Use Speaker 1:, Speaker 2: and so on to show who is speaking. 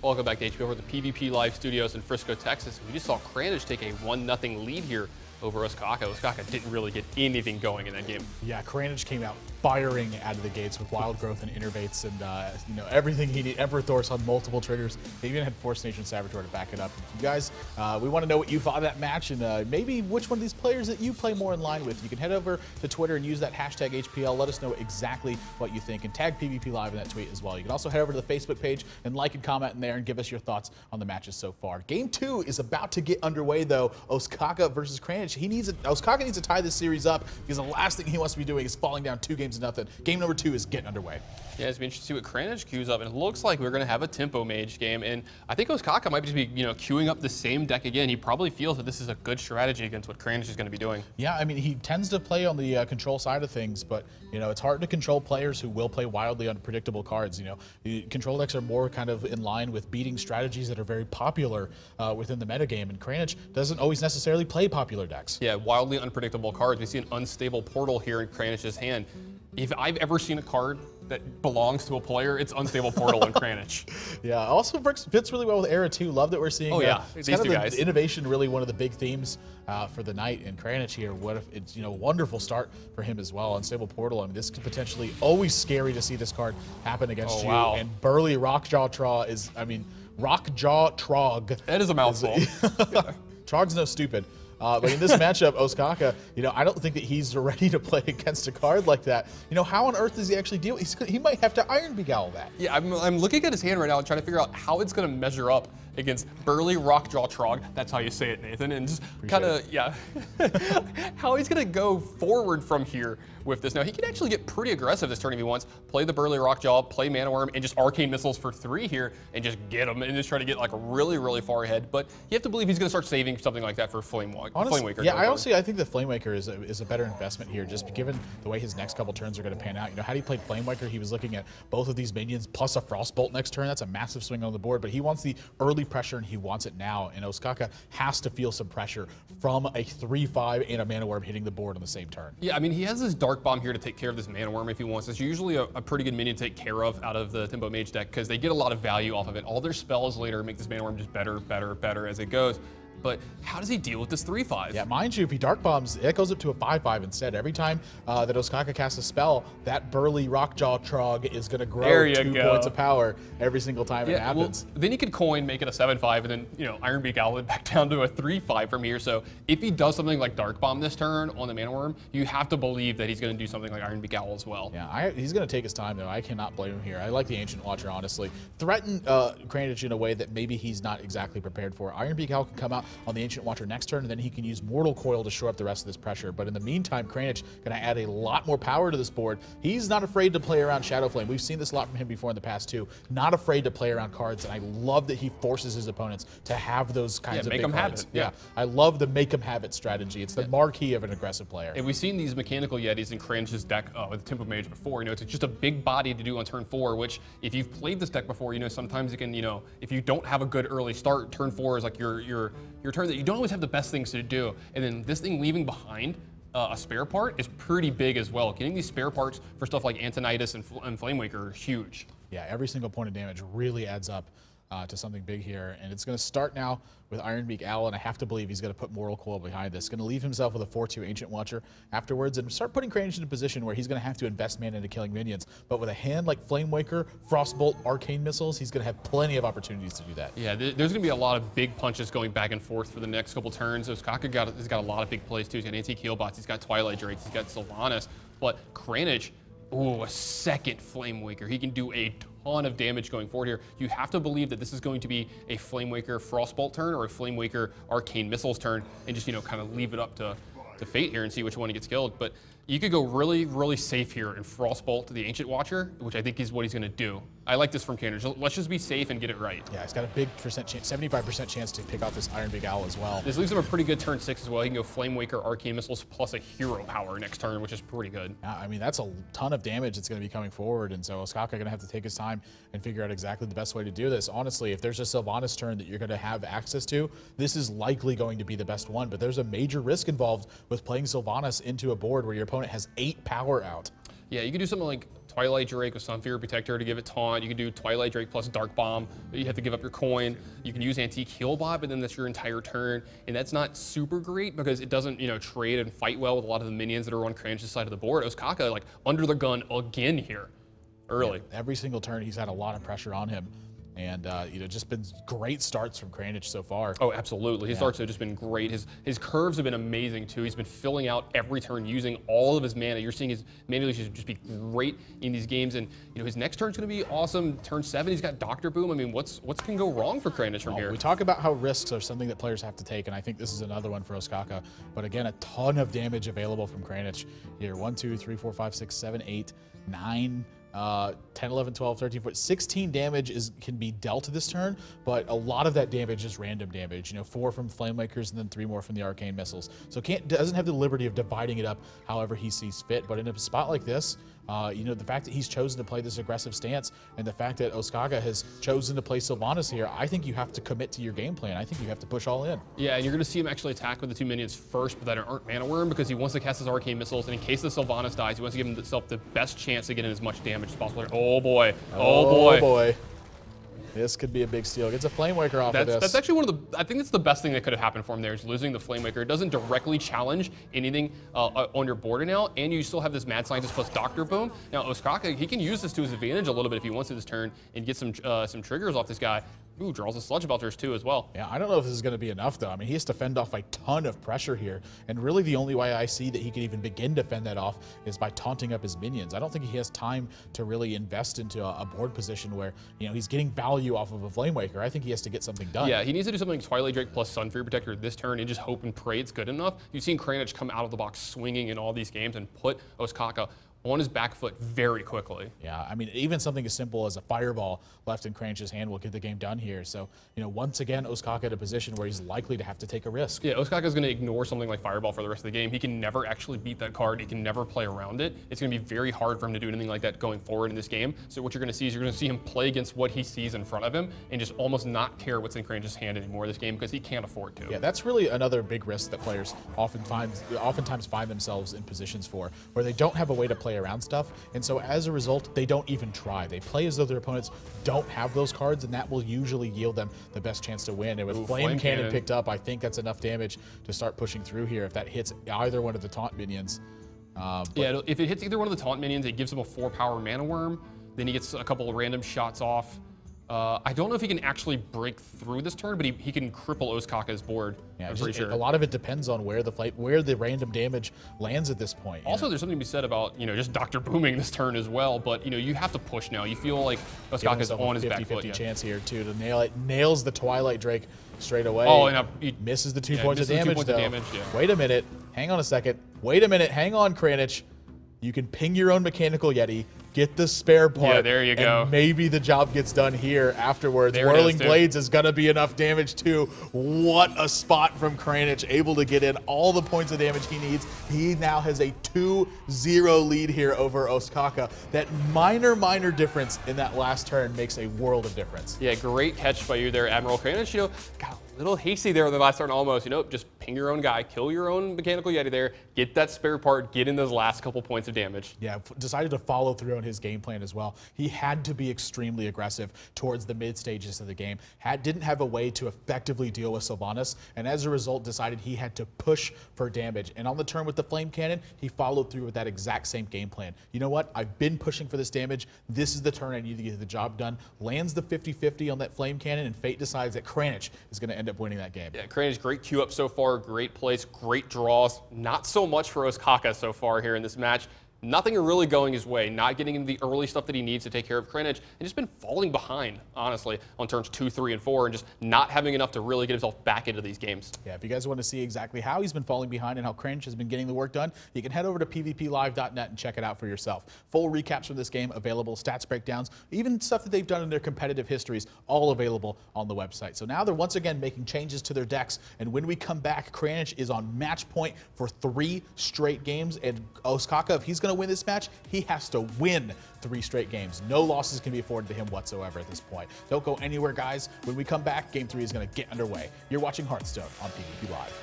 Speaker 1: Welcome back to HPL. We're at the PvP Live Studios in Frisco, Texas. We just saw Kranich take a 1-0 lead here over Ostkaka. Ostkaka didn't really get anything going in that game.
Speaker 2: Yeah, Kranich came out firing out of the gates with wild growth and innervates and everything he needed. Emperor Thor's on multiple triggers. They even had Force Nation Saboteur to back it up. You guys, we want to know what you thought of that match and maybe which one of these players that you play more in line with. You can head over to Twitter and use that hashtag HPL. Let us know exactly what you think and tag PvP Live in that tweet as well. You can also head over to the Facebook page and like and comment in there and give us your thoughts on the matches so far. Game 2 is about to get underway though. Ostkaka versus Kranich. Ostkaka needs to tie this series up because the last thing he wants to be doing is falling down 2-0. Game number 2 is getting underway.
Speaker 1: Yeah, it's been interesting to see what Kranich queues up, and it looks like we're going to have a tempo mage game. And I think Ostkaka might just be, queuing up the same deck again. He probably feels that this is a good strategy against what Kranich is going to be doing.
Speaker 2: Yeah, I mean, he tends to play on the control side of things, but it's hard to control players who will play wildly unpredictable cards. The control decks are more kind of in line with beating strategies that are very popular within the metagame, and Kranich doesn't always necessarily play popular decks.
Speaker 1: Yeah, wildly unpredictable cards. We see an unstable portal here in Kranich's hand. If I've ever seen a card that belongs to a player, it's unstable portal in Kranich.
Speaker 2: Yeah, also fits really well with Era too. Love that we're seeing.
Speaker 1: Oh yeah,
Speaker 2: it's kind of the innovation, really one of the big themes for the night in Kranich here. What if it's wonderful start for him as well. Unstable portal. I mean, this could potentially always scary to see this card happen against you.
Speaker 1: Wow.
Speaker 2: And Burly Rockjaw Trog is, Rockjaw Trog.
Speaker 1: That is a mouthful.
Speaker 2: Trog's no stupid. But in this matchup, Ostkaka, I don't think that he's ready to play against a card like that. How on earth does he actually deal? He might have to Iron Beguile that.
Speaker 1: Yeah, I'm looking at his hand right now and trying to figure out how it's going to measure up against Burly Rockjaw Trog. That's how you say it, Nathan. And just kind of, yeah, how he's going to go forward from here with this. Now, he can actually get pretty aggressive this turn if he wants. Play the Burly Rockjaw, play Mana Worm, and just Arcane Missiles for 3 here and just get him and just try to get like really, really far ahead. But you have to believe he's going to start saving something like that for Flamewaker.
Speaker 2: Yeah, I think the Flamewaker is a better investment here, just given the way his next couple turns are going to pan out. Had he played Flamewaker, he was looking at both of these minions plus a Frostbolt next turn. That's a massive swing on the board, but he wants the early pressure and he wants it now. And Ostkaka has to feel some pressure from a 3/5 and a Mana Worm hitting the board on the same turn.
Speaker 1: Yeah, I mean, he has this Dark Bomb here to take care of this Mana Worm if he wants. It's usually a pretty good minion to take care of out of the Tempo Mage deck because they get a lot of value off of it. All their spells later make this Mana Worm just better, better, better as it goes. But how does he deal with this 3/5?
Speaker 2: Yeah, mind you, if he Dark Bombs, it goes up to a 5/5 instead. Every time that Ostkaka casts a spell, that Burly Rockjaw Trog is going to grow 2 points of power every single time it happens.
Speaker 1: Well, then he could coin, make it a 7/5, and then Iron Beguile it back down to a 3/5 from here. So if he does something like Dark Bomb this turn on the Mana Worm, you have to believe that he's going to do something like Iron Beguile as well.
Speaker 2: Yeah, he's going to take his time though. I cannot blame him here. I like the Ancient Watcher, honestly. Threaten Kranich in a way that maybe he's not exactly prepared for. Iron Beguile can come out on the Ancient Watcher next turn, and then he can use Mortal Coil to shore up the rest of this pressure. But in the meantime, Kranich going to add a lot more power to this board. He's not afraid to play around Shadow Flame. We've seen this a lot from him before in the past too. Not afraid to play around cards, and I love that he forces his opponents to have those kinds of big cards. Yeah, I love the make them have it strategy. It's the marquee of an aggressive player.
Speaker 1: And we've seen these Mechanical Yetis in Kranich's deck with Tempo Mage before. It's just a big body to do on turn 4, which if you've played this deck before, sometimes it can, if you don't have a good early start, turn 4 is like your turn that you don't always have the best things to do. And then this thing leaving behind a spare part is pretty big as well. Getting these spare parts for stuff like Antonidas and Flamewaker are huge.
Speaker 2: Yeah, every single point of damage really adds up to something big here. And it's going to start now with Iron Beguile, and I have to believe he's going to put Mortal Coil behind this. Going to leave himself with a 4/2 Ancient Watcher afterwards and start putting Kranich in a position where he's going to have to invest mana into killing minions. But with a hand like Flamewaker, Frostbolt, Arcane Missiles, he's going to have plenty of opportunities to do that.
Speaker 1: Yeah, there's going to be a lot of big punches going back and forth for the next couple turns. Ostkaka has got a lot of big plays too. He's got Anti-Keelbots, he's got Twilight Drakes, he's got Sylvanas. But Kranich, ooh, a second Flamewaker. He can do a ton of damage going forward here. You have to believe that this is going to be a Flamewaker Frostbolt turn or a Flamewaker Arcane Missiles turn and just, kind of leave it up to fate here and see which one he gets killed. But you could go really, really safe here and Frostbolt to the Ancient Watcher, which I think is what he's going to do. I like this from Kranich. Let's just be safe and get it right.
Speaker 2: Yeah, he's got a big chance, 75% chance to pick out this Iron Beguile as well.
Speaker 1: This leaves him a pretty good turn 6 as well. He can go Flamewaker, Arcane Missiles, plus a Hero Power next turn, which is pretty good.
Speaker 2: Yeah, I mean, that's a ton of damage that's going to be coming forward, and so Ostkaka going to have to take his time and figure out exactly the best way to do this. Honestly, if there's a Sylvanas turn that you're going to have access to, this is likely going to be the best one, but there's a major risk involved with playing Sylvanas into a board where your opponent has 8 power out.
Speaker 1: Yeah, you can do something like Twilight Drake with Sunfear Protector to give it taunt. You can do Twilight Drake plus Dark Bomb, but you have to give up your coin. You can use Antique Healbot, but then that's your entire turn. And that's not super great because it doesn't, trade and fight well with a lot of the minions that are on Kranich's side of the board. Ostkaka, like, under the gun again here, early.
Speaker 2: Yeah, every single turn, he's had a lot of pressure on him. And, just been great starts from Kranich so far.
Speaker 1: Oh, absolutely. His starts have just been great. His curves have been amazing, too. He's been filling out every turn using all of his mana. You're seeing his mana usage just be great in these games. And, his next turn's going to be awesome. Turn 7, he's got Dr. Boom. I mean, what's can go wrong for Kranich from here?
Speaker 2: We talk about how risks are something that players have to take, and I think this is another one for Ostkaka. But, again, a ton of damage available from Kranich here. 1, 2, 3, 4, 5, 6, 7, 8, 9... 10, 11, 12, 13, 14, 16 damage can be dealt this turn, but a lot of that damage is random damage. 4 from Flamemakers and then 3 more from the Arcane Missiles. So doesn't have the liberty of dividing it up however he sees fit. But in a spot like this, the fact that he's chosen to play this aggressive stance and the fact that Ostkaka has chosen to play Sylvanas here, I think you have to commit to your game plan. I think you have to push all in.
Speaker 1: Yeah, and you're going to see him actually attack with the 2 minions first, but that aren't Mana Wyrm, because he wants to cast his Arcane Missiles, and in case the Sylvanas dies, he wants to give himself the best chance to get in as much damage as possible. Oh boy. Oh boy.
Speaker 2: Oh boy. This could be a big steal. Gets a Flamewaker off of this.
Speaker 1: That's actually I think that's the best thing that could have happened for him there, is losing the Flamewaker. It doesn't directly challenge anything on your board now, and you still have this Mad Scientist plus Dr. Boom. Now, Ostkaka, he can use this to his advantage a little bit if he wants to this turn and get some triggers off this guy. Ooh, draws the Sludge Belchers too as well.
Speaker 2: Yeah, I don't know if this is going to be enough though. I mean, he has to fend off a ton of pressure here, and really the only way I see that he can even begin to fend that off is by taunting up his minions. I don't think he has time to really invest into a board position where he's getting value off of a Flamewaker. I think he has to get something done.
Speaker 1: Yeah, he needs to do something like Twilight Drake plus Sunfear Protector this turn and just hope and pray it's good enough. You've seen Kranich come out of the box swinging in all these games and put Ostkaka on his back foot very quickly.
Speaker 2: Yeah, I mean, even something as simple as a Fireball left in Kranich's hand will get the game done here. So, once again, Ostkaka in a position where he's likely to have to take a risk.
Speaker 1: Yeah, Ostkaka's going to ignore something like Fireball for the rest of the game. He can never actually beat that card. He can never play around it. It's going to be very hard for him to do anything like that going forward in this game. So what you're going to see is you're going to see him play against what he sees in front of him and just almost not care what's in Kranich's hand anymore this game because he can't afford to.
Speaker 2: Yeah, that's really another big risk that players oftentimes find themselves in positions for, where they don't have a way to play around stuff. And so as a result, they don't even try. They play as though their opponents don't have those cards, and that will usually yield them the best chance to win. And with Flame Cannon picked up, I think that's enough damage to start pushing through here if that hits either one of the taunt minions.
Speaker 1: Yeah, if it hits either one of the taunt minions, it gives him a 4-power Mana Wyrm. Then he gets a couple of random shots off. I don't know if he can actually break through this turn, but he can cripple Ostkaka's board.
Speaker 2: Yeah,
Speaker 1: I'm pretty sure.
Speaker 2: A lot of it depends on where the random damage lands at this point.
Speaker 1: Also, there's something to be said about just Dr. Booming this turn as well. But you have to push now. You feel like Ostkaka's on his back foot.
Speaker 2: 50-50 chance here too to nail it. Nails the Twilight Drake straight away.
Speaker 1: Oh, and
Speaker 2: he misses the 2 points of damage though.
Speaker 1: Yeah.
Speaker 2: Wait a minute. Hang on a second. Wait a minute. Hang on, Kranich. You can ping your own Mechanical Yeti. Get the spare part.
Speaker 1: Yeah, there you go.
Speaker 2: And maybe the job gets done here afterwards.
Speaker 1: There
Speaker 2: Whirling Blades is going to be enough damage too. What a spot from Kranich, able to get in all the points of damage he needs. He now has a 2-0 lead here over Ostkaka. That minor difference in that last turn makes a world of difference.
Speaker 1: Yeah, great catch by you there, Admiral Kranich. Got a little hasty there in the last turn almost. Just ping your own guy, kill your own Mechanical Yeti there, get that spare part, get in those last couple points of damage.
Speaker 2: Yeah, decided to follow through on his game plan as well. He had to be extremely aggressive towards the mid stages of the game. Didn't have a way to effectively deal with Sylvanas, and as a result decided he had to push for damage. And on the turn with the Flame Cannon, he followed through with that exact same game plan. You know what? I've been pushing for this damage. This is the turn I need to get the job done. Lands the 50-50 on that Flame Cannon, and fate decides that Kranich is going to end up winning that game.
Speaker 1: Yeah, Kranich, great queue up so far, great plays, great draws. Not so much for Ostkaka so far here in this match. Nothing really going his way, not getting into the early stuff that he needs to take care of Kranich, and just been falling behind, honestly, on turns 2, 3, and 4, and just not having enough to really get himself back into these games.
Speaker 2: Yeah, if you guys want to see exactly how he's been falling behind and how Kranich has been getting the work done, you can head over to pvplive.net and check it out for yourself. Full recaps from this game available, stats breakdowns, even stuff that they've done in their competitive histories, all available on the website. So now they're once again making changes to their decks, and when we come back, Kranich is on match point for 3 straight games, and Ostkaka, if he's going to win this match, he has to win 3 straight games. No losses can be afforded to him whatsoever at this point. Don't go anywhere, guys. When we come back, Game 3 is going to get underway. You're watching Hearthstone on PvP Live.